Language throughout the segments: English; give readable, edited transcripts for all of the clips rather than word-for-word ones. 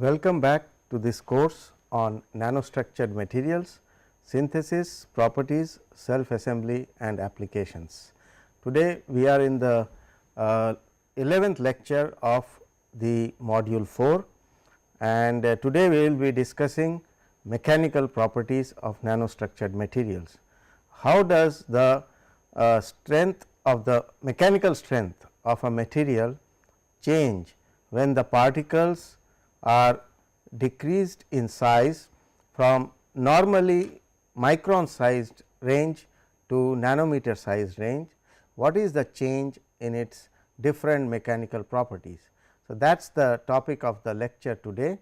Welcome back to this course on nanostructured materials, synthesis, properties, self assembly and applications. Today, we are in the 11th lecture of the module 4, and today we will be discussing mechanical properties of nanostructured materials. How does the strength of the mechanical strength of a material change when the particles are decreased in size from normally micron sized range to nanometer sized range? What is the change in its different mechanical properties? So, that is the topic of the lecture today.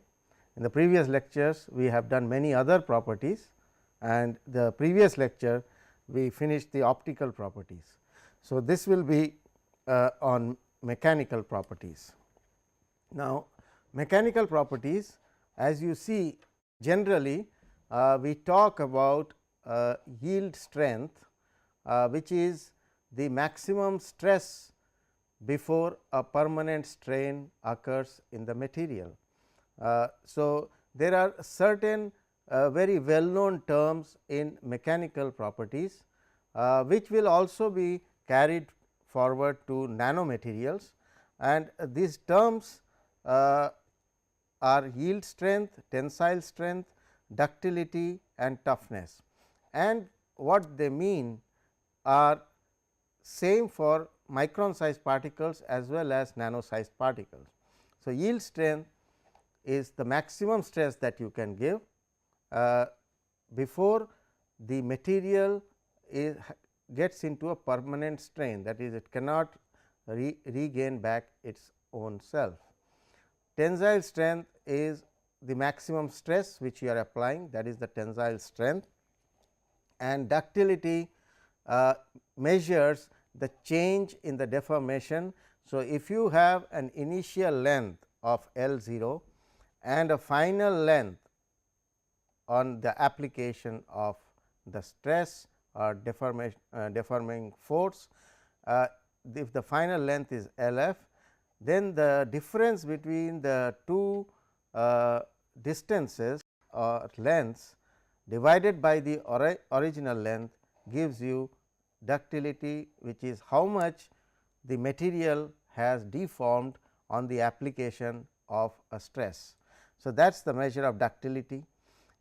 In the previous lectures, we have done many other properties, and the previous lecture we finished the optical properties. So, this will be on mechanical properties. Now, mechanical properties, as you see, generally we talk about yield strength, which is the maximum stress before a permanent strain occurs in the material. So, there are certain very well known terms in mechanical properties, which will also be carried forward to nanomaterials, and these terms are yield strength, tensile strength, ductility and toughness, and what they mean are same for micron sized particles as well as nano sized particles. So, yield strength is the maximum stress that you can give before the material gets into a permanent strain, that is, it cannot regain back its own self. Tensile strength is the maximum stress which you are applying, that is the tensile strength, and ductility measures the change in the deformation. So, if you have an initial length of L 0 and a final length on the application of the stress or deforming force, if the final length is L f, then the difference between the two distances or lengths divided by the original length gives you ductility, which is how much the material has deformed on the application of a stress. So, that is the measure of ductility,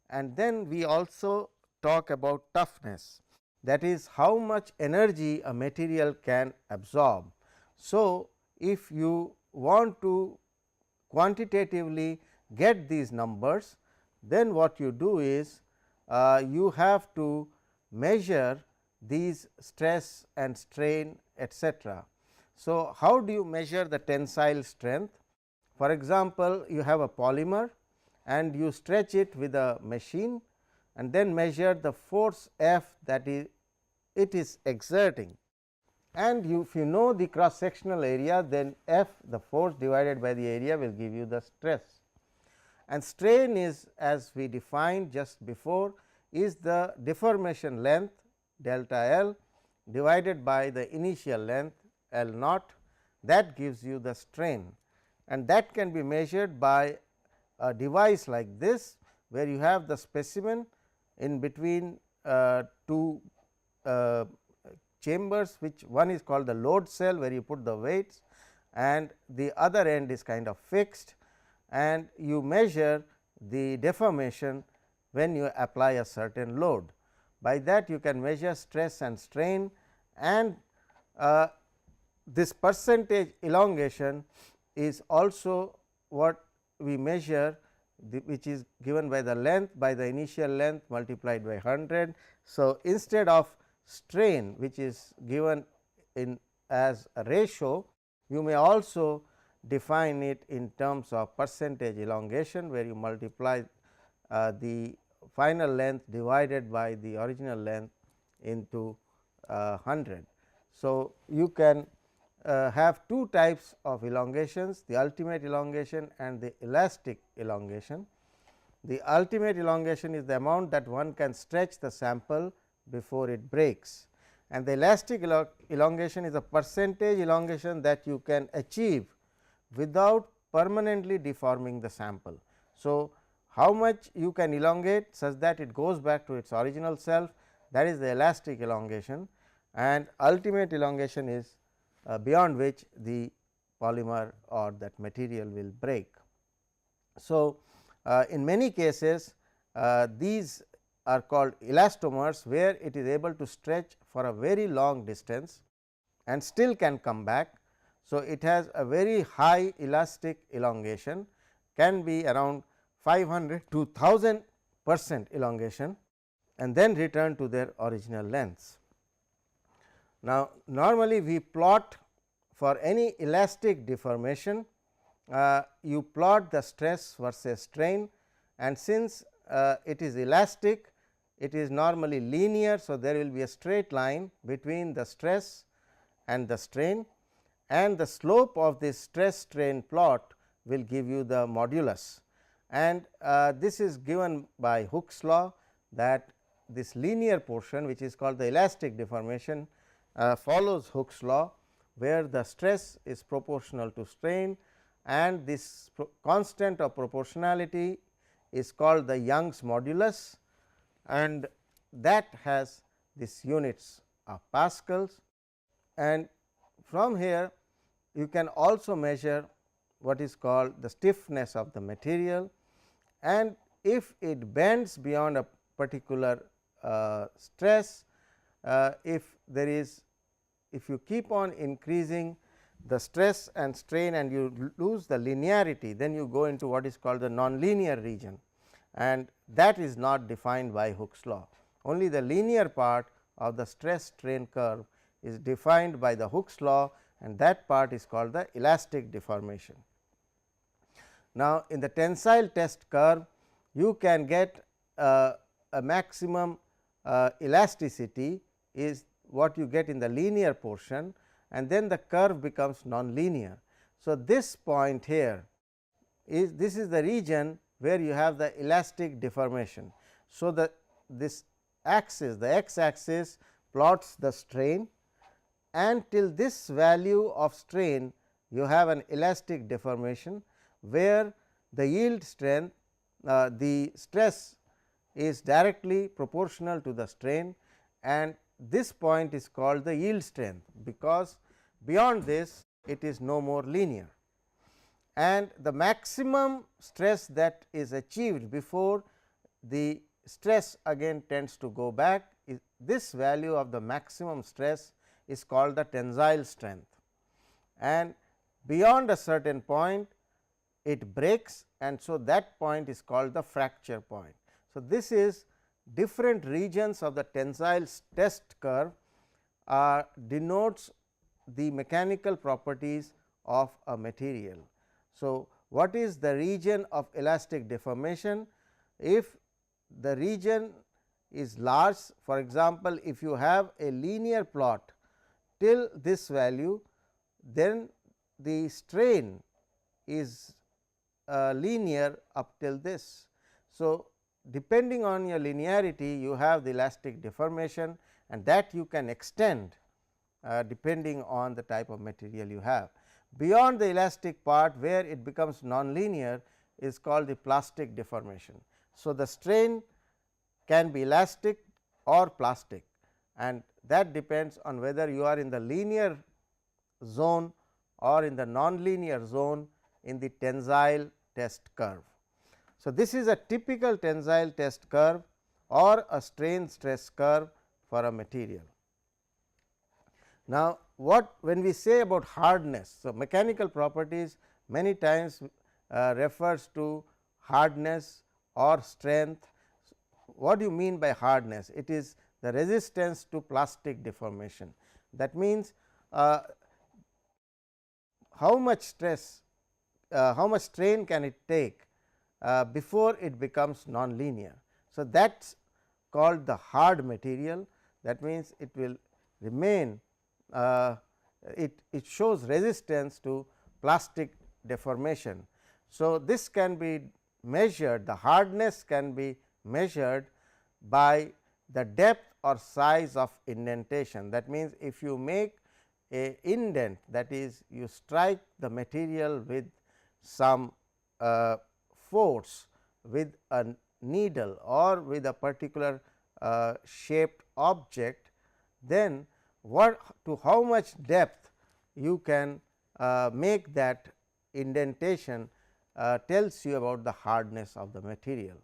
and then we also talk about toughness, that is how much energy a material can absorb. So, if you want to quantitatively get these numbers, then what you do is you have to measure these stress and strain, etcetera. So, how do you measure the tensile strength? For example, you have a polymer and you stretch it with a machine and then measure the force F that is it is exerting, and if you know the cross sectional area, then F, the force divided by the area, will give you the stress. And strain is, as we defined just before, is the deformation length delta L divided by the initial length L naught, that gives you the strain, and that can be measured by a device like this, where you have the specimen in between two chambers, which one is called the load cell, where you put the weights, and the other end is kind of fixed, and you measure the deformation when you apply a certain load. By that you can measure stress and strain, and this percentage elongation is also what we measure, which is given by the length by the initial length multiplied by 100. So, instead of strain, which is given in as a ratio, you may also define it in terms of percentage elongation, where you multiply the final length divided by the original length into 100. So, you can have two types of elongations, the ultimate elongation and the elastic elongation. The ultimate elongation is the amount that one can stretch the sample before it breaks, and the elastic elongation is a percentage elongation that you can achieve without permanently deforming the sample. So, how much you can elongate such that it goes back to its original self, that is the elastic elongation, and ultimate elongation is beyond which the polymer or that material will break. So, in many cases these are called elastomers, where it is able to stretch for a very long distance and still can come back. So, it has a very high elastic elongation, can be around 500 to 1000% elongation, and then return to their original lengths. Now, normally we plot for any elastic deformation, you plot the stress versus strain, and since it is elastic, it is normally linear. So, there will be a straight line between the stress and the strain, and the slope of this stress strain plot will give you the modulus, and this is given by Hooke's law, that this linear portion, which is called the elastic deformation, follows Hooke's law, where the stress is proportional to strain, and this constant of proportionality is called the Young's modulus, and that has this units of pascals. And from here you can also measure what is called the stiffness of the material, and if it bends beyond a particular stress, if you keep on increasing the stress and strain and you lose the linearity, then you go into what is called the nonlinear region, and that is not defined by Hooke's law. Only the linear part of the stress strain curve is defined by the Hooke's law, and that part is called the elastic deformation. Now, in the tensile test curve, you can get a maximum elasticity is what you get in the linear portion, and then the curve becomes nonlinear. So, this point here is the region where you have the elastic deformation. So, this axis, the x axis, plots the strain, and till this value of strain you have an elastic deformation, where the yield strength, the stress is directly proportional to the strain, and this point is called the yield strength, because beyond this it is no more linear, and the maximum stress that is achieved before the stress again tends to go back, is this value of the maximum stress is called the tensile strength, and beyond a certain point it breaks, and so that point is called the fracture point. So, this is different regions of the tensile test curve denotes the mechanical properties of a material. So, what is the region of elastic deformation? If the region is large, for example, if you have a linear plot till this value, then the strain is linear up till this. So, depending on your linearity, you have the elastic deformation, and that you can extend depending on the type of material you have. Beyond the elastic part, where it becomes nonlinear, is called the plastic deformation. So, the strain can be elastic or plastic, and that depends on whether you are in the linear zone or in the nonlinear zone in the tensile test curve. So, this is a typical tensile test curve or a strain stress curve for a material. Now, when we say about hardness, so mechanical properties many times refers to hardness or strength. What do you mean by hardness? It is the resistance to plastic deformation. That means, how much stress, how much strain can it take before it becomes nonlinear. So, that is called the hard material. That means, it will remain it shows resistance to plastic deformation. So, this can be measured, the hardness can be measured by the depth or size of indentation. That means, if you make a indent, that is you strike the material with some force with a needle or with a particular shaped object, then what to how much depth you can make that indentation tells you about the hardness of the material.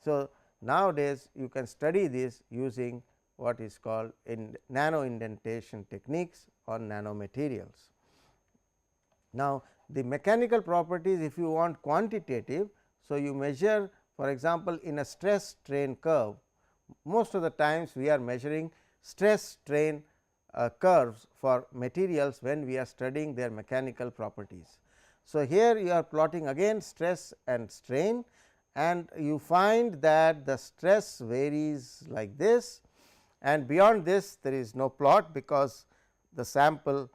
So, nowadays you can study this using what is called in nano indentation techniques on nanomaterials. Now, the mechanical properties, if you want quantitative, so you measure, for example, in a stress strain curve, most of the times we are measuring stress strain curves for materials when we are studying their mechanical properties. So, here you are plotting again stress and strain, and you find that the stress varies like this, and beyond this there is no plot because the sample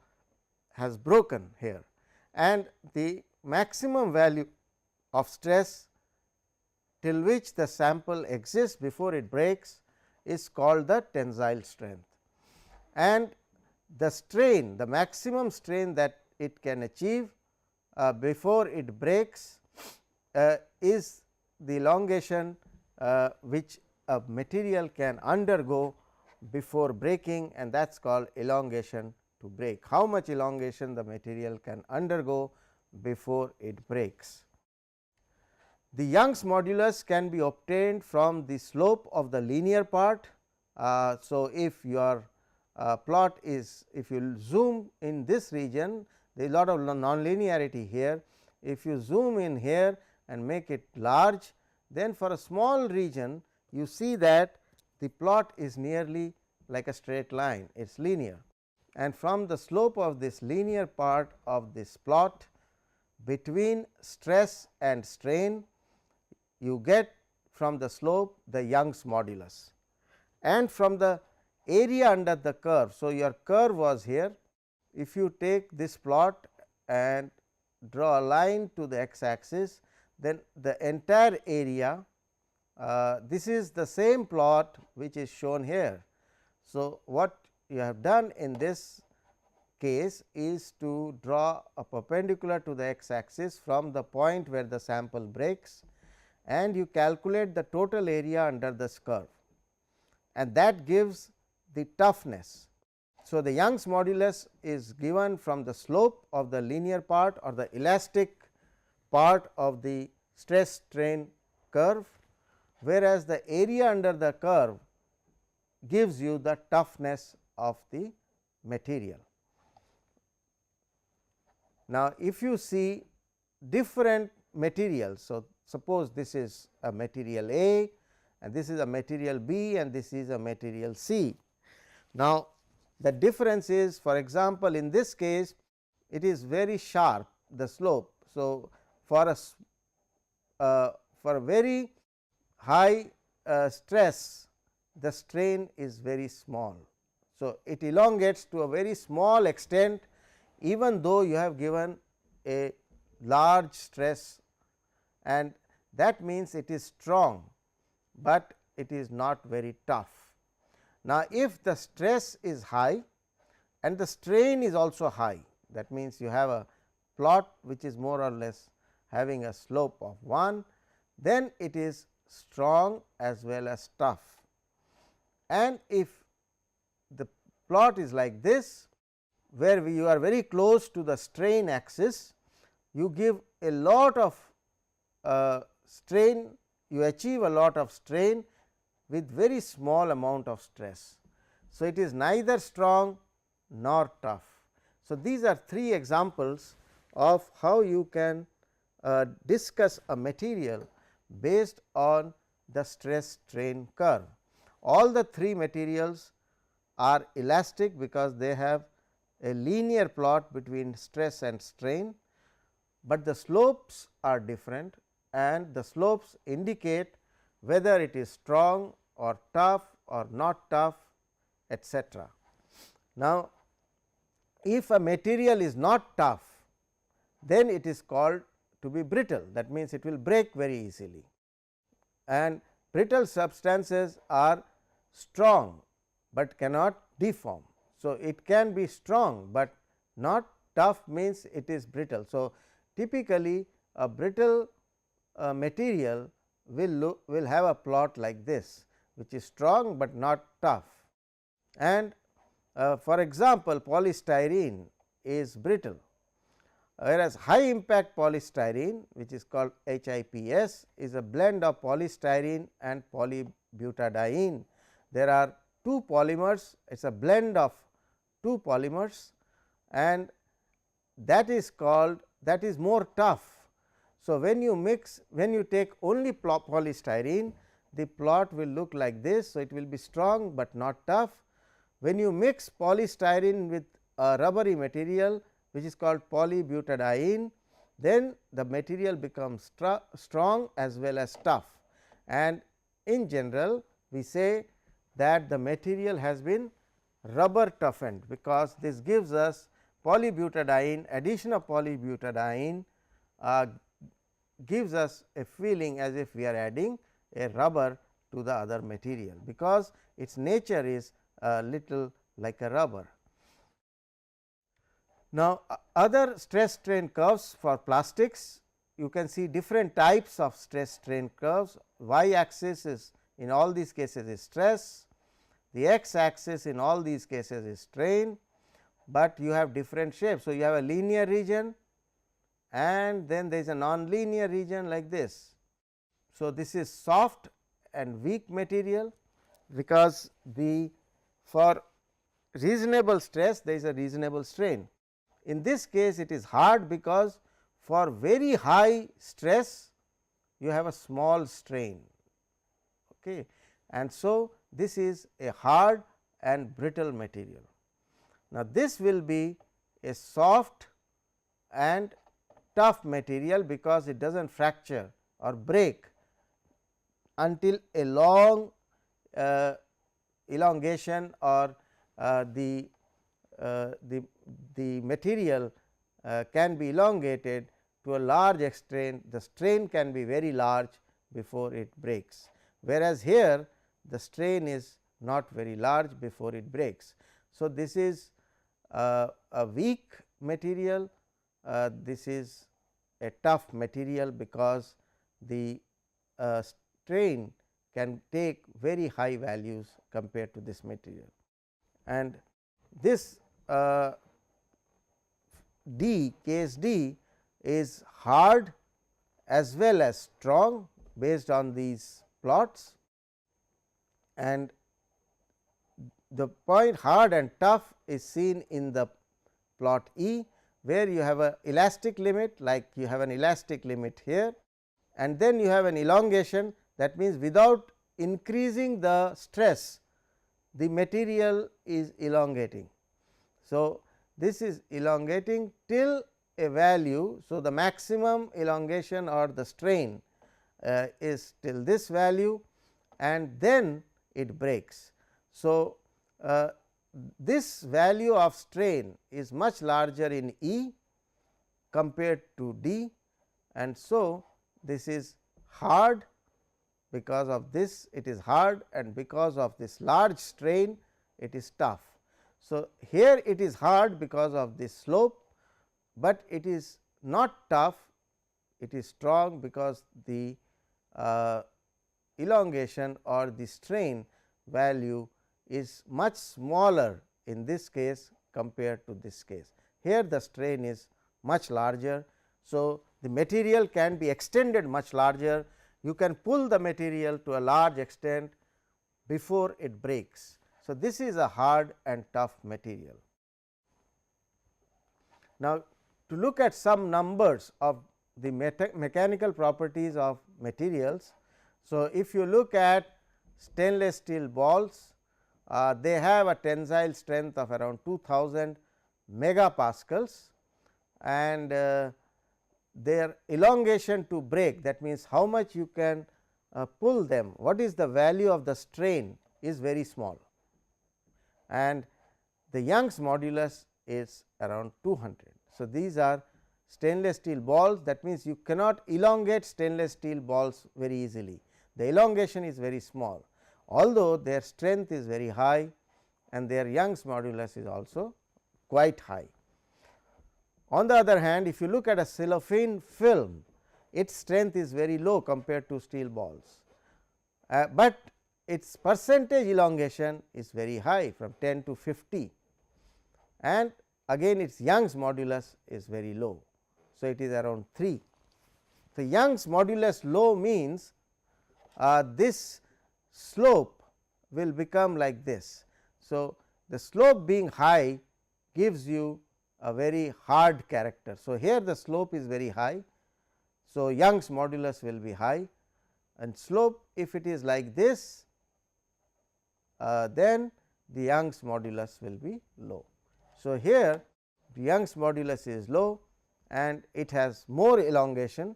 has broken here, and the maximum value of stress till which the sample exists before it breaks is called the tensile strength, and the strain, the maximum strain that it can achieve before it breaks is the elongation which a material can undergo before breaking, and that is called elongation to break. How much elongation the material can undergo before it breaks. The Young's modulus can be obtained from the slope of the linear part. So, if your plot is, if you zoom in this region, there is a lot of nonlinearity here. If you zoom in here and make it large, then for a small region you see that the plot is nearly like a straight line, it is linear, and from the slope of this linear part of this plot between stress and strain, you get from the slope the Young's modulus, and from the area under the curve. So, your curve was here. If you take this plot and draw a line to the x axis, then the entire area, this is the same plot which is shown here. So, what you have done in this case is to draw a perpendicular to the x axis from the point where the sample breaks, and you calculate the total area under this curve, and that gives the toughness. So, the Young's modulus is given from the slope of the linear part or the elastic part of the stress strain curve, whereas the area under the curve gives you the toughness of the material. Now, if you see different materials, so suppose this is a material A and this is a material B and this is a material C. Now, the difference is, for example, in this case it is very sharp, the slope. So, for a very high stress, the strain is very small. So, it elongates to a very small extent, even though you have given a large stress, and that means it is strong, but it is not very tough. Now, if the stress is high and the strain is also high, that means you have a plot which is more or less having a slope of 1, then it is strong as well as tough. And if the plot is like this, where you are very close to the strain axis, you give a lot of strain, you achieve a lot of strain with very small amount of stress. So, it is neither strong nor tough. So, these are three examples of how you can discuss a material based on the stress strain curve. All the three materials are elastic because they have a linear plot between stress and strain, but the slopes are different and the slopes indicate whether it is strong or tough or not tough, etc. Now, if a material is not tough, then it is called to be brittle, that means it will break very easily, and brittle substances are strong, but cannot deform. So, it can be strong, but not tough means it is brittle. So, typically a brittle material will have a plot like this, which is strong, but not tough. And for example, polystyrene is brittle, whereas high impact polystyrene, which is called HIPS, is a blend of polystyrene and polybutadiene. There are two polymers, it is a blend of two polymers, and that is more tough. So, when you take only polystyrene, the plot will look like this. So, it will be strong, but not tough. When you mix polystyrene with a rubbery material, which is called polybutadiene, then the material becomes strong as well as tough, and in general we say that the material has been rubber toughened, because this gives us polybutadiene, addition of polybutadiene gives us a feeling as if we are adding a rubber to the other material, because its nature is a little like a rubber. Now, other stress strain curves for plastics, you can see different types of stress strain curves. Y axis is in all these cases is stress, the x axis in all these cases is strain, but you have different shapes. So, you have a linear region and then there is a non-linear region like this. So, this is soft and weak material, because for reasonable stress there is a reasonable strain. In this case it is hard, because for very high stress you have a small strain, okay. And so, this is a hard and brittle material. Now, this will be a soft and tough material, because it does not fracture or break until a long elongation, or the material can be elongated to a large extent. The strain can be very large before it breaks, whereas here the strain is not very large before it breaks. So, this is a weak material, this is a tough material, because the strain can take very high values compared to this material. And this D, case D, is hard as well as strong based on these plots, and the point hard and tough is seen in the plot E, where you have a elastic limit, like you have an elastic limit here, and then you have an elongation, that means without increasing the stress the material is elongating. So, this is elongating till a value. So, the maximum elongation or the strain is till this value, and then it breaks. So, this value of strain is much larger in E compared to D, and so this is hard. Because of this it is hard, and because of this large strain it is tough. So, here it is hard because of this slope, but it is not tough, it is strong because the elongation or the strain value is much smaller in this case compared to this case. Here the strain is much larger. So, the material can be extended much larger, you can pull the material to a large extent before it breaks. So, this is a hard and tough material. Now, to look at some numbers of the mechanical properties of materials. So, if you look at stainless steel balls, they have a tensile strength of around 2000 megapascals, and their elongation to break, that means how much you can pull them, what is the value of the strain, is very small, and the Young's modulus is around 200. So, these are stainless steel balls, that means you cannot elongate stainless steel balls very easily, the elongation is very small, although their strength is very high and their Young's modulus is also quite high. On the other hand, if you look at a cellophane film, its strength is very low compared to steel balls, but its percentage elongation is very high from 10 to 50, and again its Young's modulus is very low. So, it is around 3. So, Young's modulus low means this slope will become like this. So, the slope being high gives you a very hard character. So, here the slope is very high. So, Young's modulus will be high, and slope if it is like this, then the Young's modulus will be low. So, here the Young's modulus is low and it has more elongation,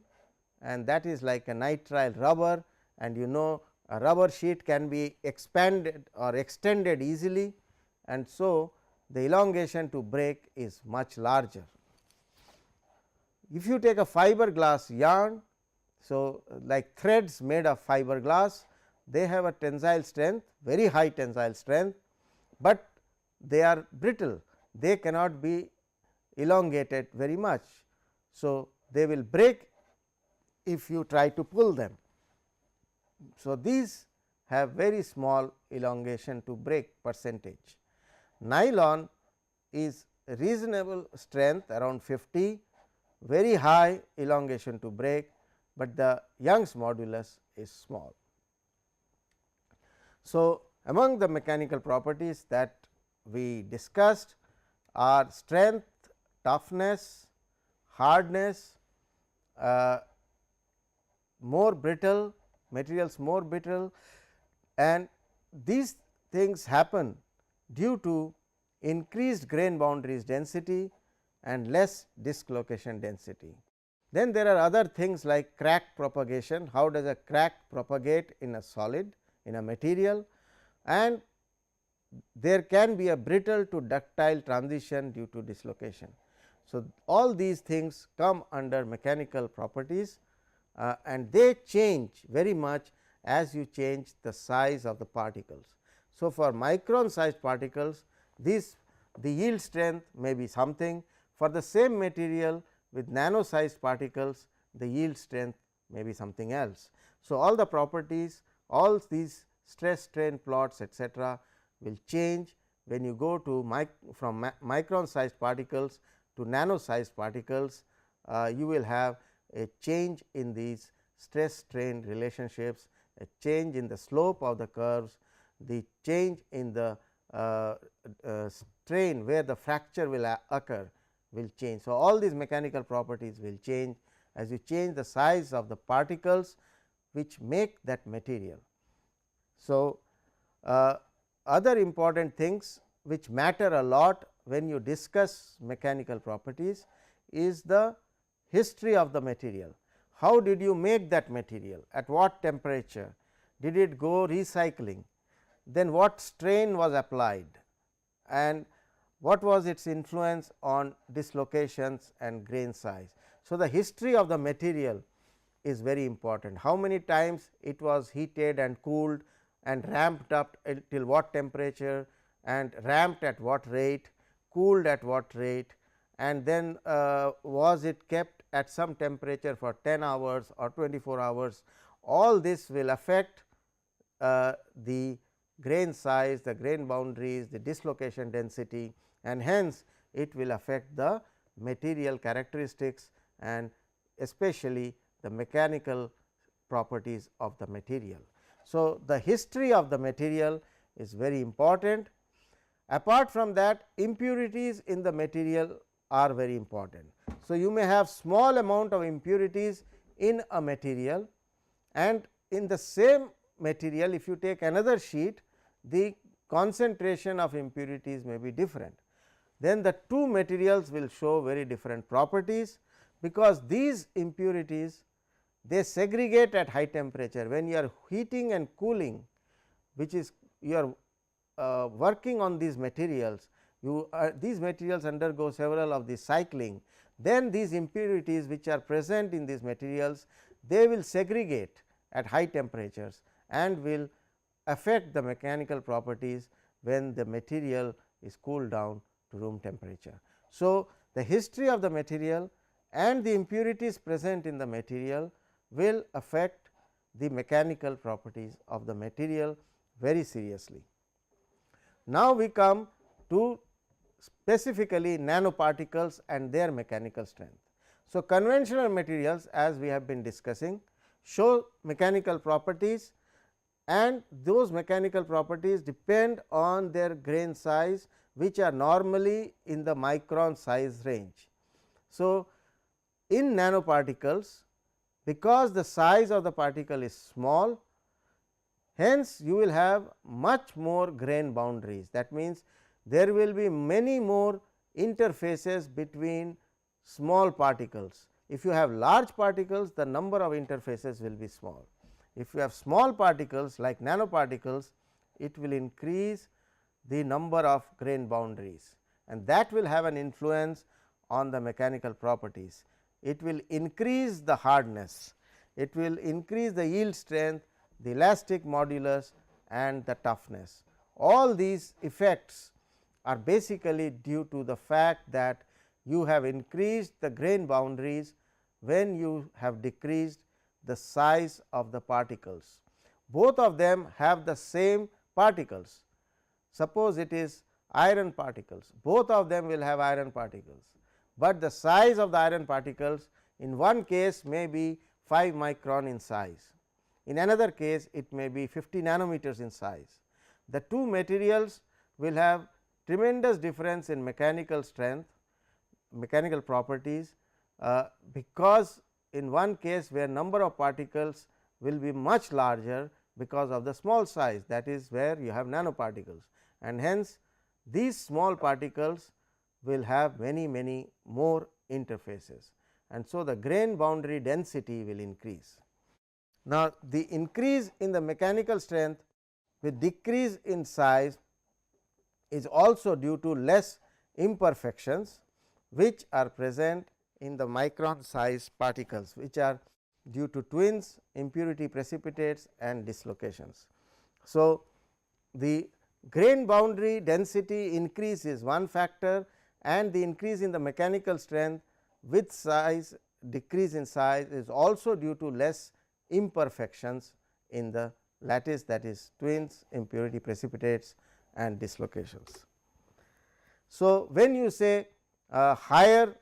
and that is like a nitrile rubber, and you know a rubber sheet can be expanded or extended easily, and so the elongation to break is much larger. If you take a fiberglass yarn, so like threads made of fiberglass, they have a tensile strength, very high tensile strength, but they are brittle, they cannot be elongated very much. So, they will break if you try to pull them. So, these have very small elongation to break percentage. Nylon is reasonable strength around 50, very high elongation to break, but the Young's modulus is small. So, among the mechanical properties that we discussed are strength, toughness, hardness, more brittle, materials more brittle, and these things happen due to increased grain boundaries density and less dislocation density. Then there are other things like crack propagation. How does a crack propagate in a solid, in a material, and there can be a brittle to ductile transition due to dislocation. So, all these things come under mechanical properties, and they change very much as you change the size of the particles. So, for micron sized particles, the yield strength may be something. For the same material with nano sized particles, the yield strength may be something else. So, all the properties, all these stress strain plots etcetera will change when you go to from micron sized particles to nano sized particles. You will have a change in these stress strain relationships, a change in the slope of the curves, the change in the strain where the fracture will occur will change. So, all these mechanical properties will change as you change the size of the particles which make that material. So, other important things which matter a lot when you discuss mechanical properties is the history of the material. How did you make that material, at what temperature, did it go recycling, then what strain was applied, and what was its influence on dislocations and grain size. So, the history of the material is very important. How many times it was heated and cooled and ramped up till what temperature, and ramped at what rate, cooled at what rate, and then was it kept at some temperature for 10 hours or 24 hours. All this will affect the grain size, the grain boundaries, the dislocation density, and hence it will affect the material characteristics and especially the mechanical properties of the material. So, the history of the material is very important. Apart from that, impurities in the material are very important. So, you may have small amount of impurities in a material, and in the same material if you take another sheet, the concentration of impurities may be different. Then the two materials will show very different properties, because these impurities they segregate at high temperature. When you are heating and cooling, which is you are working on these materials, these materials undergo several of the cycling, then these impurities which are present in these materials, they will segregate at high temperatures and will affect the mechanical properties when the material is cooled down to room temperature. So, the history of the material and the impurities present in the material will affect the mechanical properties of the material very seriously. Now, we come to specifically nanoparticles and their mechanical strength. So, conventional materials, as we have been discussing, show mechanical properties, and those mechanical properties depend on their grain size, which are normally in the micron size range. So, in nanoparticles, because the size of the particle is small, hence you will have much more grain boundaries. That means, there will be many more interfaces between small particles. If you have large particles, the number of interfaces will be small. If you have small particles like nanoparticles, it will increase the number of grain boundaries, and that will have an influence on the mechanical properties. It will increase the hardness, it will increase the yield strength, the elastic modulus and the toughness. All these effects are basically due to the fact that you have increased the grain boundaries when you have decreased the size of the particles. Both of them have the same particles. Suppose it is iron particles, both of them will have iron particles, but the size of the iron particles in one case may be 5 micron in size, in another case it may be 50 nanometers in size. The two materials will have tremendous difference in mechanical strength, mechanical properties, because in one case where number of particles will be much larger because of the small size, that is where you have nanoparticles, and hence these small particles will have many more interfaces, and so the grain boundary density will increase. Now, the increase in the mechanical strength with decrease in size is also due to less imperfections which are present in the micron size particles, which are due to twins, impurity precipitates and dislocations. So, the grain boundary density increase is one factor, and the increase in the mechanical strength with size decrease in size is also due to less imperfections in the lattice, that is twins, impurity precipitates and dislocations. So, when you say higher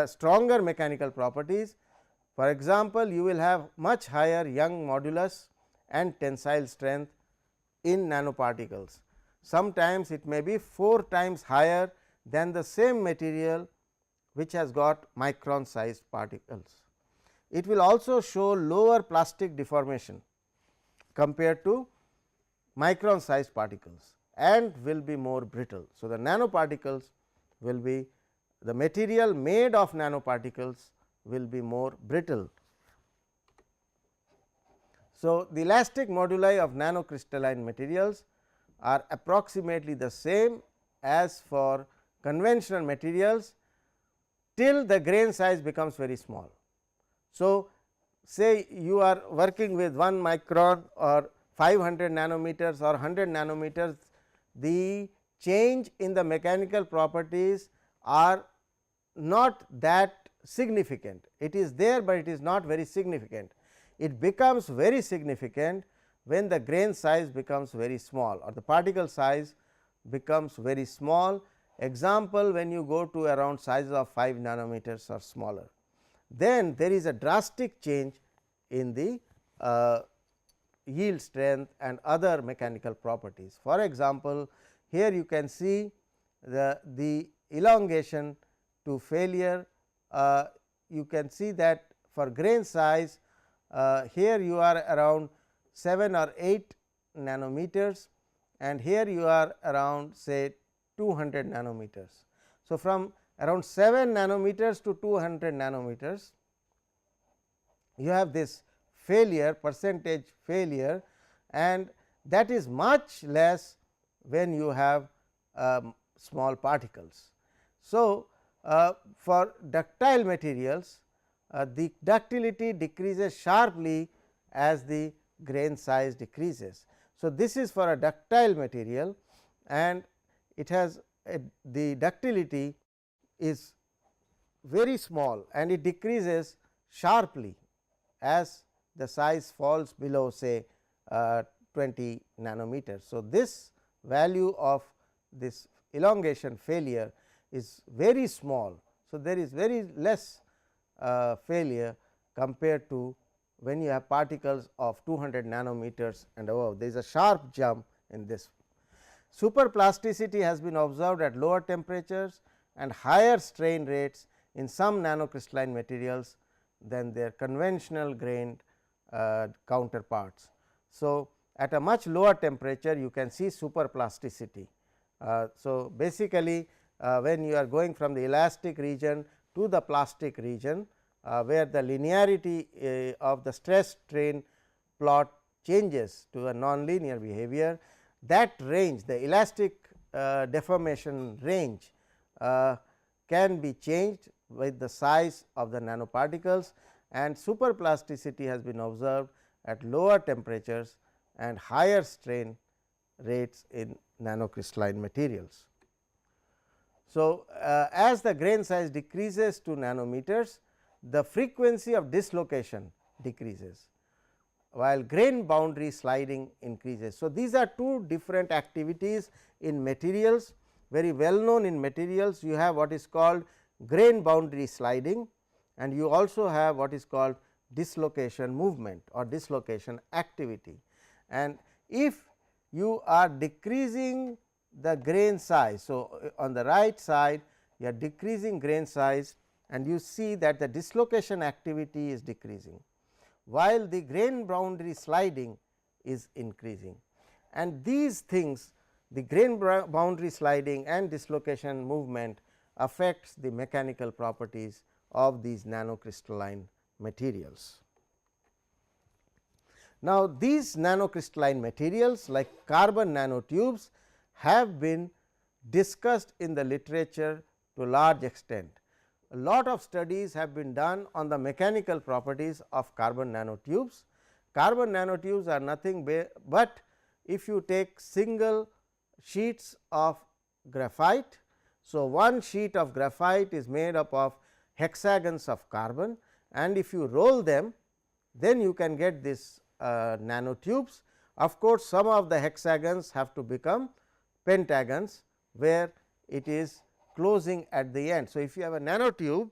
stronger mechanical properties, for example, you will have much higher Young modulus and tensile strength in nanoparticles. Sometimes it may be 4 times higher than the same material which has got micron sized particles. It will also show lower plastic deformation compared to micron sized particles and will be more brittle. So, the nanoparticles will be, the material made of nanoparticles will be more brittle. So, the elastic moduli of nanocrystalline materials are approximately the same as for conventional materials till the grain size becomes very small. So, say you are working with 1 micron or 500 nanometers or 100 nanometers, the change in the mechanical properties are not that significant. It is there, but it is not very significant. It becomes very significant when the grain size becomes very small or the particle size becomes very small. Example, when you go to around sizes of 5 nanometers or smaller, then there is a drastic change in the yield strength and other mechanical properties. For example, here you can see the elongation to failure. You can see that for grain size, here you are around 7 or 8 nanometers, and here you are around say 200 nanometers. So, from around 7 nanometers to 200 nanometers, you have this failure, percentage failure, and that is much less when you have small particles. So, for ductile materials, the ductility decreases sharply as the grain size decreases. So, this is for a ductile material, and it has the ductility is very small and it decreases sharply as the size falls below say 20 nanometers. So, this value of this elongation failure is very small. So, there is very less failure compared to when you have particles of 200 nanometers and above. There is a sharp jump in this. Superplasticity has been observed at lower temperatures and higher strain rates in some nanocrystalline materials than their conventional grained counterparts. So, at a much lower temperature you can see superplasticity. So, basically when you are going from the elastic region to the plastic region, where the linearity of the stress strain plot changes to a nonlinear behavior, that range, the elastic deformation range can be changed with the size of the nanoparticles, and superplasticity has been observed at lower temperatures and higher strain rates in nanocrystalline materials. So, as the grain size decreases to nanometers, the frequency of dislocation decreases, while grain boundary sliding increases. So, these are two different activities in materials. Very well known in materials, you have what is called grain boundary sliding, and you also have what is called dislocation movement or dislocation activity. And if you are decreasing the grain size, so on the right side you are decreasing grain size and you see that the dislocation activity is decreasing, while the grain boundary sliding is increasing. And these things, the grain boundary sliding and dislocation movement, affects the mechanical properties of these nanocrystalline materials. Now, these nanocrystalline materials like carbon nanotubes have been discussed in the literature to a large extent. A lot of studies have been done on the mechanical properties of carbon nanotubes. Carbon nanotubes are nothing but if you take single sheets of graphite. So, one sheet of graphite is made up of hexagons of carbon, and if you roll them, then you can get this nanotubes. Of course, some of the hexagons have to become pentagons, where it is closing at the end. So, if you have a nanotube,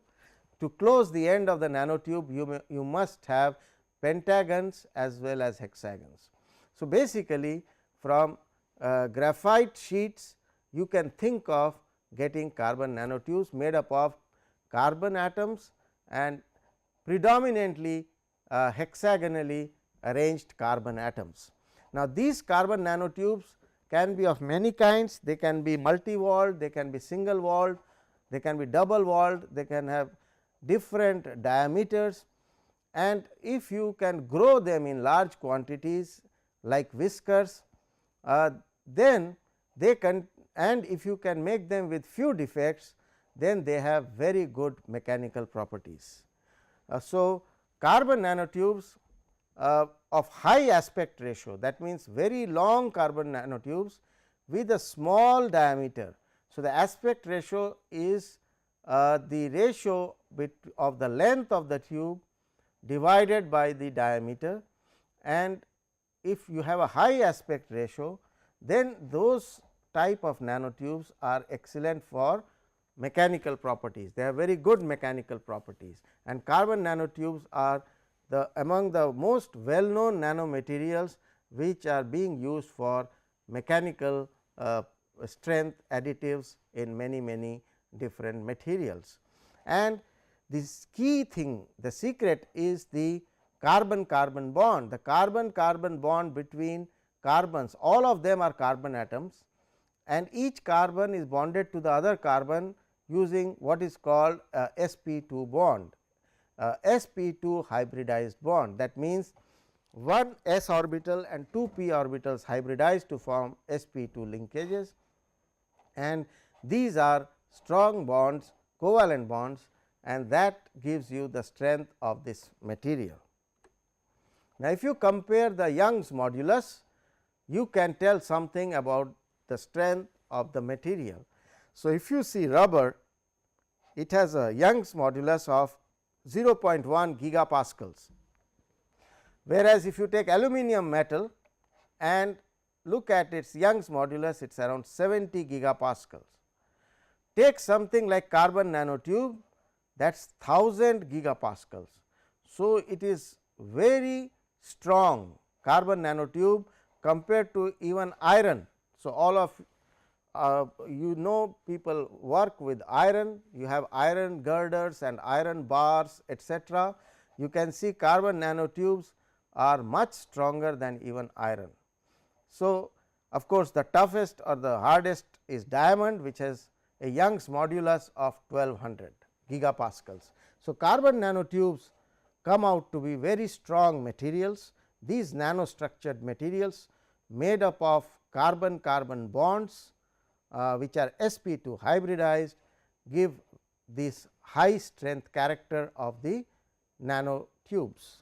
to close the end of the nanotube you must have pentagons as well as hexagons. So, basically from graphite sheets you can think of getting carbon nanotubes made up of carbon atoms and predominantly hexagonally arranged carbon atoms. Now, these carbon nanotubes can be of many kinds. They can be multi-walled, they can be single walled, they can be double walled, they can have different diameters, and if you can grow them in large quantities like whiskers, then they can, and if you can make them with few defects, then they have very good mechanical properties. So, carbon nanotubes of high aspect ratio, that means very long carbon nanotubes with a small diameter. So, the aspect ratio is the ratio of the length of the tube divided by the diameter, and if you have a high aspect ratio, then those type of nanotubes are excellent for mechanical properties. They have very good mechanical properties, and carbon nanotubes are among the most well known nanomaterials which are being used for mechanical strength additives in many different materials. And this key thing, the secret is the carbon carbon bond. The carbon carbon bond between carbons, all of them are carbon atoms, and each carbon is bonded to the other carbon using what is called sp2 bond, sp2 hybridized bond. That means, one s orbital and two p orbitals hybridized to form sp2 linkages, and these are strong bonds, covalent bonds, and that gives you the strength of this material. Now, if you compare the Young's modulus, you can tell something about the strength of the material. So, if you see rubber, it has a Young's modulus of 0.1 gigapascals, whereas if you take aluminum metal and look at its Young's modulus, it is around 70 gigapascals. Take something like carbon nanotube, that is 1000 gigapascals. So, it is very strong carbon nanotube compared to even iron. So, all of you know, people work with iron, you have iron girders and iron bars, etcetera. You can see carbon nanotubes are much stronger than even iron. So, of course, the toughest or the hardest is diamond, which has a Young's modulus of 1200 gigapascals. So, carbon nanotubes come out to be very strong materials. These nanostructured materials made up of carbon carbon bonds, which are sp2 hybridized, give this high strength character of the nanotubes.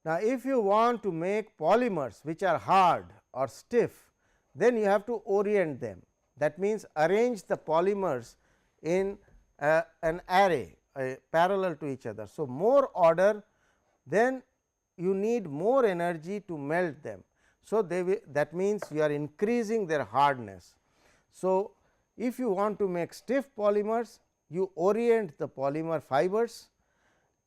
Now, if you want to make polymers which are hard or stiff, then you have to orient them. That means, arrange the polymers in an array parallel to each other. So, more order, then you need more energy to melt them. So, that means you are increasing their hardness. So, if you want to make stiff polymers, you orient the polymer fibers,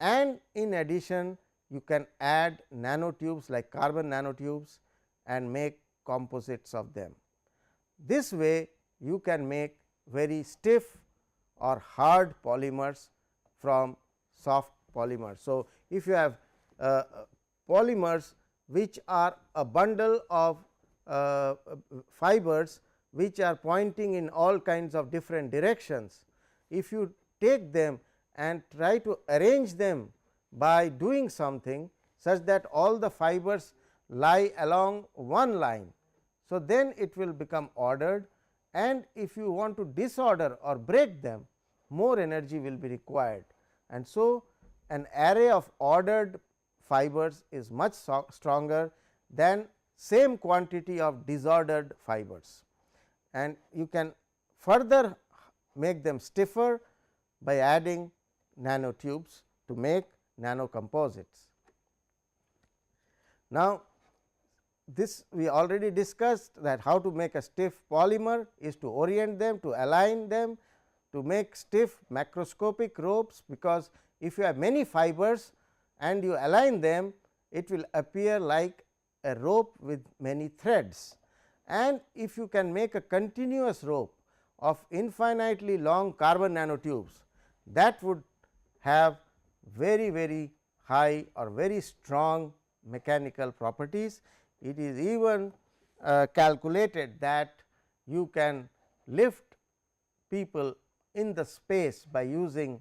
and in addition you can add nanotubes like carbon nanotubes and make composites of them. This way you can make very stiff or hard polymers from soft polymers. So, if you have polymers which are a bundle of fibers which are pointing in all kinds of different directions, if you take them and try to arrange them by doing something such that all the fibers lie along one line. So, then it will become ordered, and if you want to disorder or break them, more energy will be required. And so, an array of ordered fibers is much stronger than same quantity of disordered fibers, and you can further make them stiffer by adding nanotubes to make nano composites. Now, this we already discussed, that how to make a stiff polymer is to orient them, to align them, to make stiff macroscopic ropes, because if you have many fibers and you align them, it will appear like a rope with many threads. And if you can make a continuous rope of infinitely long carbon nanotubes, that would have very high or very strong mechanical properties. It is even calculated that you can lift people in the space by using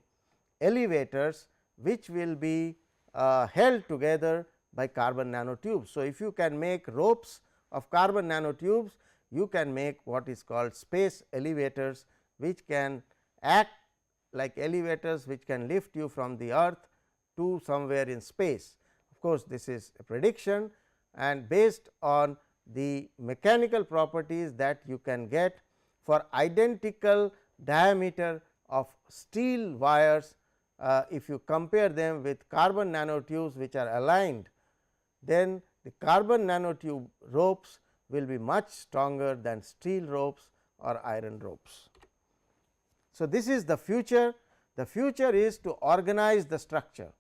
elevators, which will be held together by carbon nanotubes. So, if you can make ropes of carbon nanotubes, you can make what is called space elevators, which can act like elevators, which can lift you from the earth to somewhere in space. Of course, this is a prediction, and based on the mechanical properties that you can get for identical diameter of steel wires, if you compare them with carbon nanotubes which are aligned, then the carbon nanotube ropes will be much stronger than steel ropes or iron ropes. So, this is the future. The future is to organize the structure.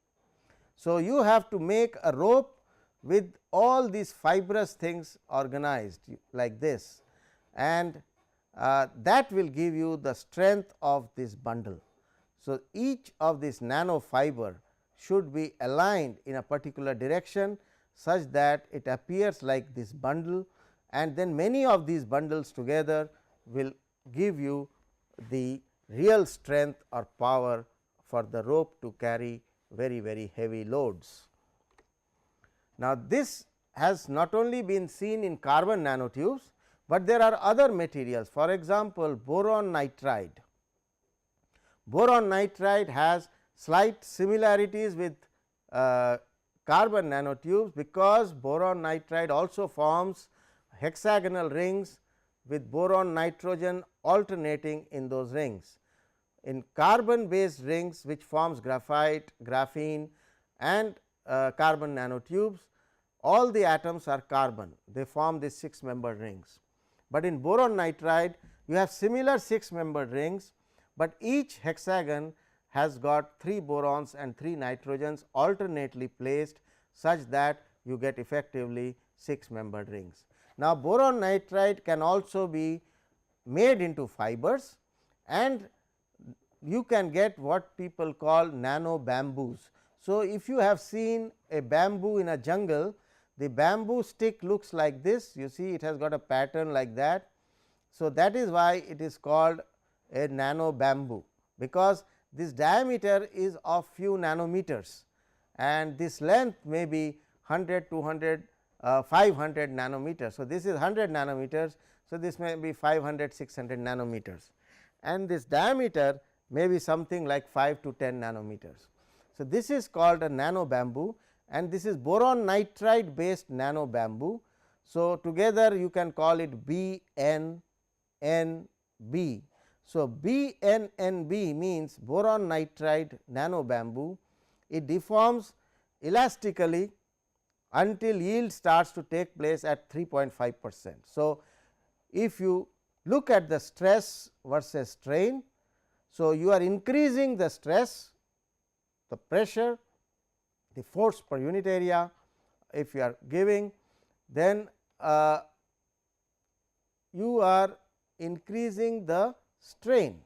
So, you have to make a rope with all these fibrous things organized like this, and that will give you the strength of this bundle. So, each of this nano fiber should be aligned in a particular direction, such that it appears like this bundle, and then many of these bundles together will give you the real strength or power for the rope to carry very heavy loads. Now, this has not only been seen in carbon nanotubes, but there are other materials. For example, boron nitride. Boron nitride has slight similarities with carbon nanotubes, because boron nitride also forms hexagonal rings with boron nitrogen alternating in those rings. in carbon based rings which forms graphite, graphene and carbon nanotubes, all the atoms are carbon, they form these 6 membered rings. But in boron nitride you have similar 6 membered rings, but each hexagon has got 3 borons and 3 nitrogens alternately placed, such that you get effectively 6 membered rings. Now, boron nitride can also be made into fibers, and you can get what people call nano bamboos. So, if you have seen a bamboo in a jungle, the bamboo stick looks like this, you see it has got a pattern like that. So, that is why it is called a nano bamboo, because this diameter is of few nanometers and this length may be 100, 200, 500 nanometers. So, this is 100 nanometers. So, this may be 500, 600 nanometers, and this diameter may be something like 5 to 10 nanometers. So, this is called a nano bamboo, and this is boron nitride based nano bamboo. So, together you can call it BNNB. So, BNNB means boron nitride nano bamboo. It deforms elastically until yield starts to take place at 3.5%. So, if you look at the stress versus strain, so you are increasing the stress, the pressure, the force per unit area if you are giving, then you are increasing the strain.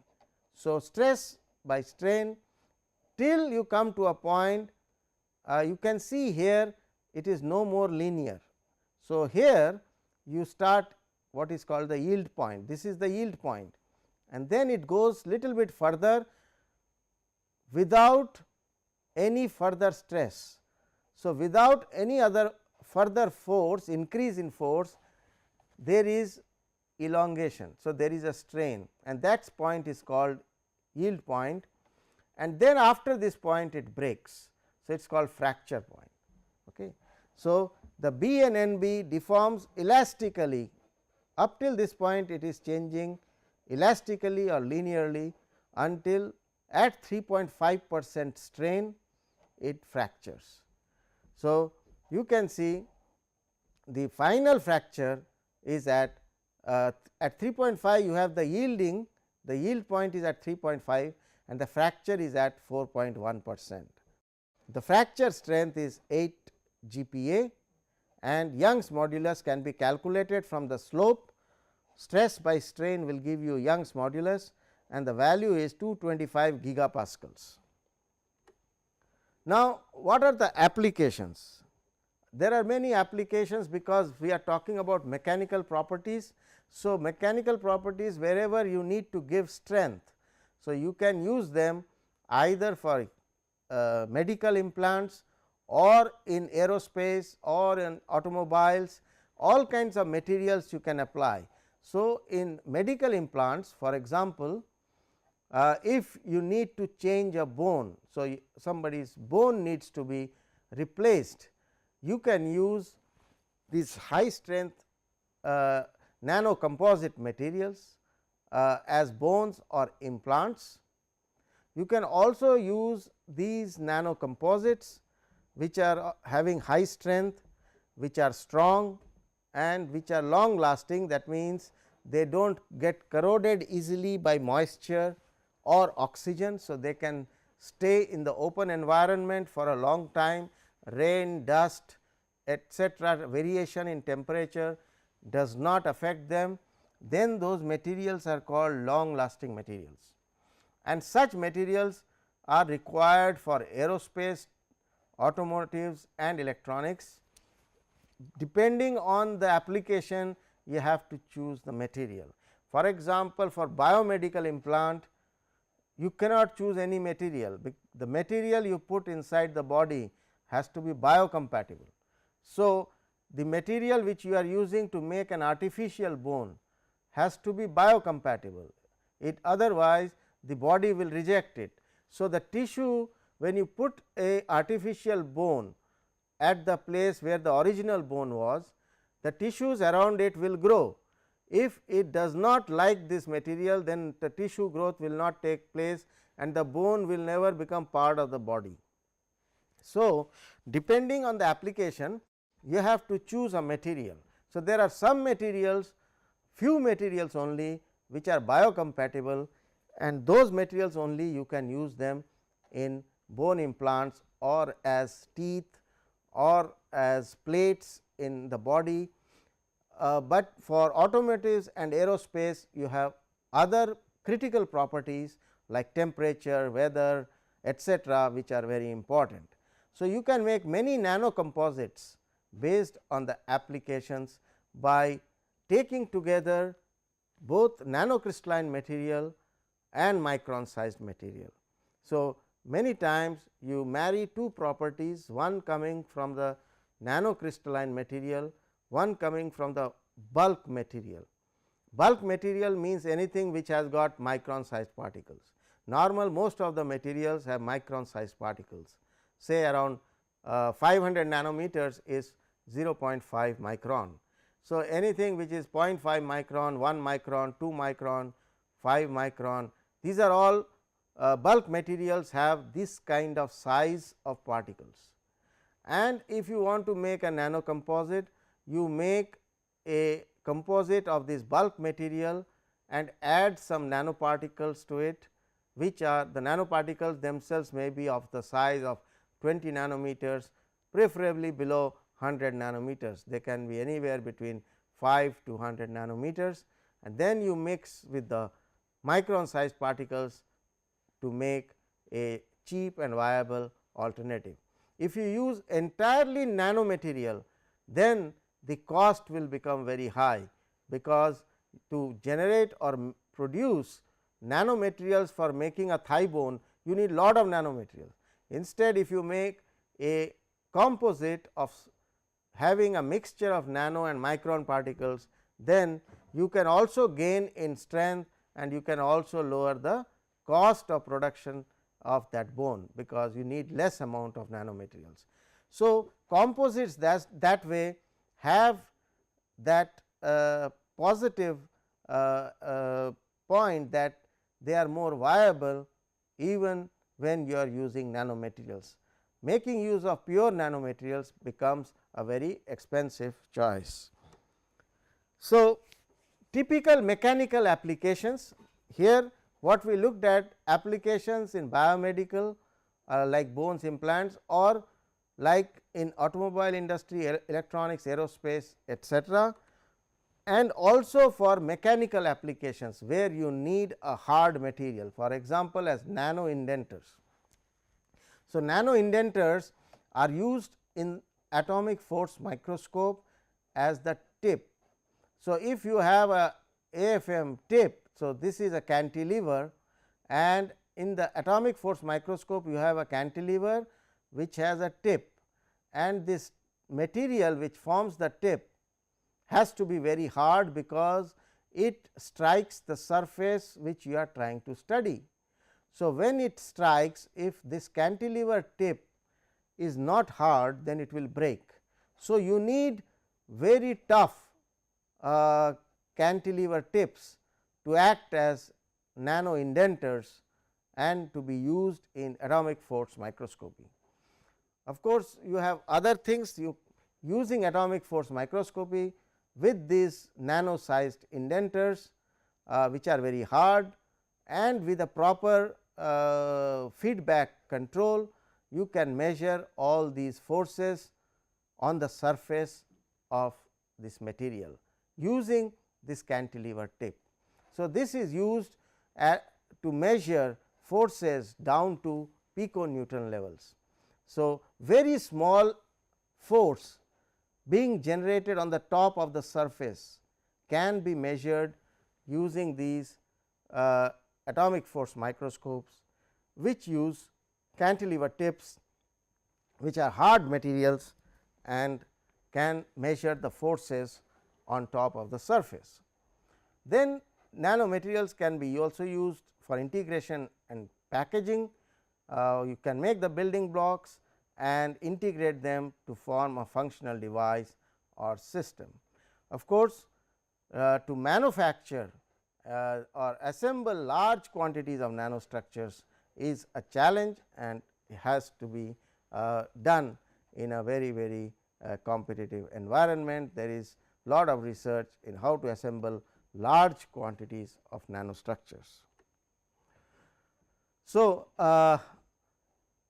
So, stress by strain till you come to a point, you can see here it is no more linear. So, here you start what is called the yield point, this is the yield point, and then it goes little bit further without any further stress. So, without any other further force, increase in force, there is elongation. So, there is a strain, and that point is called yield point, and then after this point it breaks. So, it is called fracture point. Okay. So, the B and NB deforms elastically, up till this point it is changing elastically or linearly until at 3.5% strain it fractures. So, you can see the final fracture is at 3.5, you have the yielding, the yield point is at 3.5 and the fracture is at 4.1%. The fracture strength is 8 GPa, and Young's modulus can be calculated from the slope. Stress by strain will give you Young's modulus, and the value is 225 gigapascals. Now, what are the applications? There are many applications, because we are talking about mechanical properties. So, mechanical properties wherever you need to give strength. So, you can use them either for medical implants or in aerospace or in automobiles, all kinds of materials you can apply. So, in medical implants, for example, if you need to change a bone, so somebody's bone needs to be replaced, you can use these high strength nano composite materials as bones or implants. You can also use these nano composites which are having high strength, which are strong and which are long lasting. That means, they do not get corroded easily by moisture or oxygen. So, they can stay in the open environment for a long time, rain, dust, etc., variation in temperature does not affect them. Then those materials are called long lasting materials, and such materials are required for aerospace, automotives and electronics. Depending on the application, you have to choose the material. For example, for biomedical implant, you cannot choose any material. The material you put inside the body has to be biocompatible. So, the material which you are using to make an artificial bone has to be biocompatible, it otherwise the body will reject it. So, the tissue, when you put a artificial bone at the place where the original bone was, the tissues around it will grow. If it does not like this material, then the tissue growth will not take place and the bone will never become part of the body. So, depending on the application, you have to choose a material. So, there are some materials, few materials only which are biocompatible, and those materials only you can use them in bone implants or as teeth or as plates in the body. But for automotives and aerospace, you have other critical properties like temperature, weather, etc., which are very important. So, you can make many nano composites based on the applications by taking together both nanocrystalline material and micron sized material. So, many times you marry two properties, one coming from the nanocrystalline material, one coming from the bulk material. Bulk material means anything which has got micron sized particles. Normal, most of the materials have micron sized particles, say around 500 nanometers is 0.5 micron. So, anything which is 0.5 micron, 1 micron, 2 micron, 5 micron, these are all bulk materials have this kind of size of particles. And if you want to make a nano composite, you make a composite of this bulk material and add some nanoparticles to it, which are the nanoparticles themselves may be of the size of 20 nanometers, preferably below 100 nanometers. They can be anywhere between 5 to 100 nanometers, and then you mix with the micron sized particles to make a cheap and viable alternative. If you use entirely nanomaterial, then the cost will become very high, because to generate or produce nanomaterials for making a thigh bone, you need lot of nanomaterials. Instead, if you make a composite of having a mixture of nano and micron particles, then you can also gain in strength and you can also lower the cost of production of that bone, because you need less amount of nanomaterials. So, composites that way have that positive point that they are more viable even when you are using nanomaterials. Making use of pure nanomaterials becomes a very expensive choice. So, typical mechanical applications, here what we looked at applications in biomedical like bones implants, or like in automobile industry, electronics, aerospace, etc., and also for mechanical applications where you need a hard material, for example, as nano indenters. So, nano indenters are used in atomic force microscope as the tip. So, if you have a AFM tip, so this is a cantilever, and in the atomic force microscope you have a cantilever which has a tip, and this material which forms the tip has to be very hard, because it strikes the surface which you are trying to study. So, when it strikes, if this cantilever tip is not hard, then it will break. So, you need very tough cantilever tips to act as nano indenters and to be used in atomic force microscopy. Of course, you have other things using atomic force microscopy with these nano sized indenters which are very hard, and with a proper feedback control, you can measure all these forces on the surface of this material using this cantilever tip. So, this is used to measure forces down to piconewton levels. So, very small force being generated on the top of the surface can be measured using these atomic force microscopes, which use cantilever tips which are hard materials and can measure the forces on top of the surface. Then nanomaterials can be also used for integration and packaging. You can make the building blocks and integrate them to form a functional device or system. Of course, to manufacture or assemble large quantities of nanostructures is a challenge, and it has to be done in a very competitive environment. There is lot of research in how to assemble large quantities of nanostructures. So,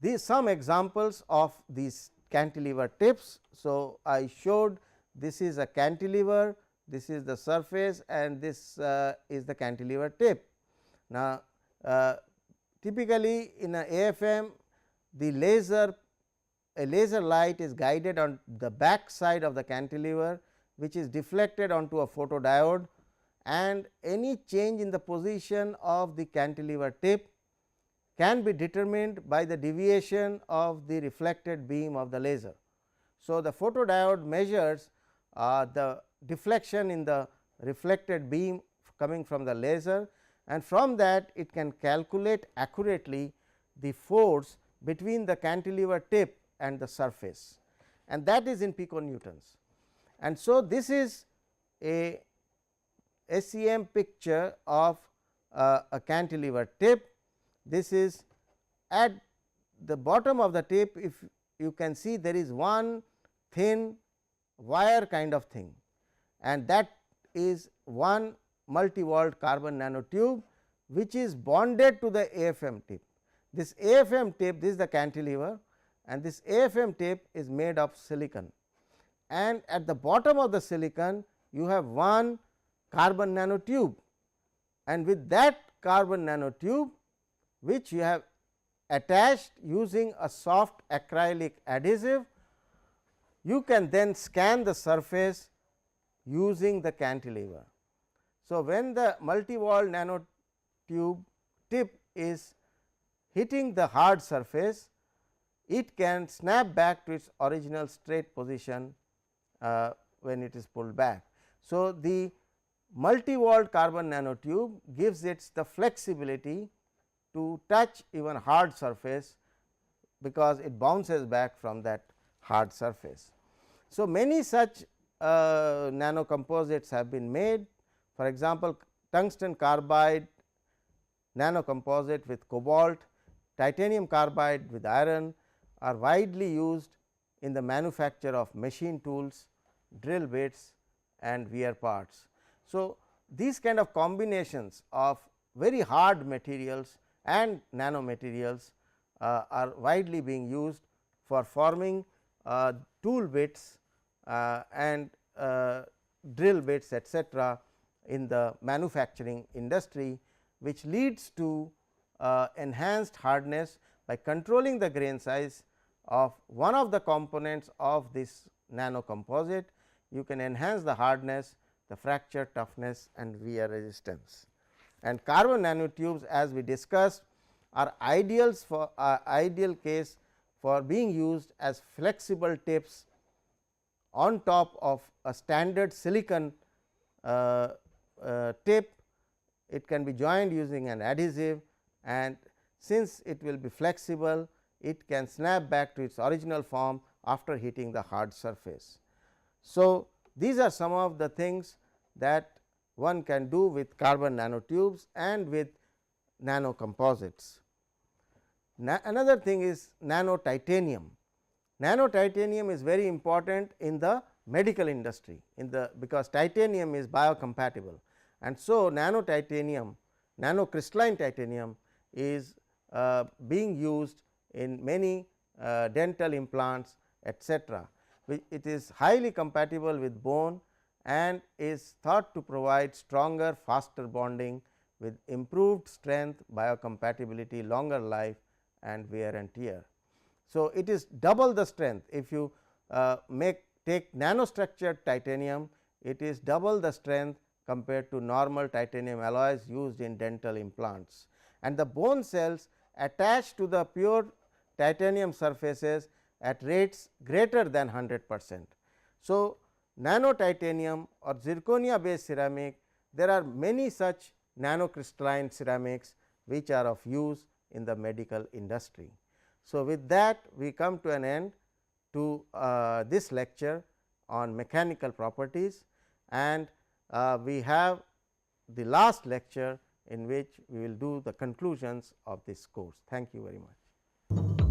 these some examples of these cantilever tips. So, I showed this is a cantilever, this is the surface, and this is the cantilever tip. Now, typically in a AFM, the a laser light is guided on the back side of the cantilever, which is deflected onto a photodiode, and any change in the position of the cantilever tip can be determined by the deviation of the reflected beam of the laser. So, the photodiode measures the deflection in the reflected beam coming from the laser, and from that it can calculate accurately the force between the cantilever tip and the surface, and that is in piconewtons. And so, this is a SEM picture of a cantilever tip. This is at the bottom of the tip, if you can see there is one thin wire kind of thing, and that is one multi-walled carbon nanotube, which is bonded to the AFM tip. This AFM tip, this is the cantilever, and this AFM tip is made of silicon, and at the bottom of the silicon you have one carbon nanotube, and with that carbon nanotube, which you have attached using a soft acrylic adhesive, you can then scan the surface using the cantilever. So, when the multi-walled nanotube tip is hitting the hard surface, it can snap back to its original straight position when it is pulled back. So, the multi-walled carbon nanotube gives it the flexibility to touch even hard surface, because it bounces back from that hard surface. So, many such nano composites have been made. For example, tungsten carbide nano composite with cobalt, titanium carbide with iron are widely used in the manufacture of machine tools, drill bits and wear parts. So, these kind of combinations of very hard materials and nanomaterials are widely being used for forming tool bits and drill bits etcetera in the manufacturing industry, which leads to enhanced hardness. By controlling the grain size of one of the components of this nano composite, you can enhance the hardness, the fracture toughness and wear resistance. And carbon nanotubes, as we discussed, are ideals for ideal case for being used as flexible tips on top of a standard silicon tip. It can be joined using an adhesive, and since it will be flexible, it can snap back to its original form after hitting the hard surface. So, these are some of the things that one can do with carbon nanotubes and with nano composites. Another thing is nano titanium. Nano titanium is very important in the medical industry, because titanium is biocompatible, and so nano titanium, nano crystalline titanium is being used in many dental implants etcetera. It is highly compatible with bone and is thought to provide stronger, faster bonding with improved strength, biocompatibility, longer life and wear and tear. So, it is double the strength. If you take nanostructured titanium, it is double the strength compared to normal titanium alloys used in dental implants, and the bone cells attach to the pure titanium surfaces at rates greater than 100%. So, nano titanium or zirconia based ceramic, there are many such nanocrystalline ceramics which are of use in the medical industry. So, with that we come to an end to this lecture on mechanical properties, and we have the last lecture in which we will do the conclusions of this course. Thank you very much.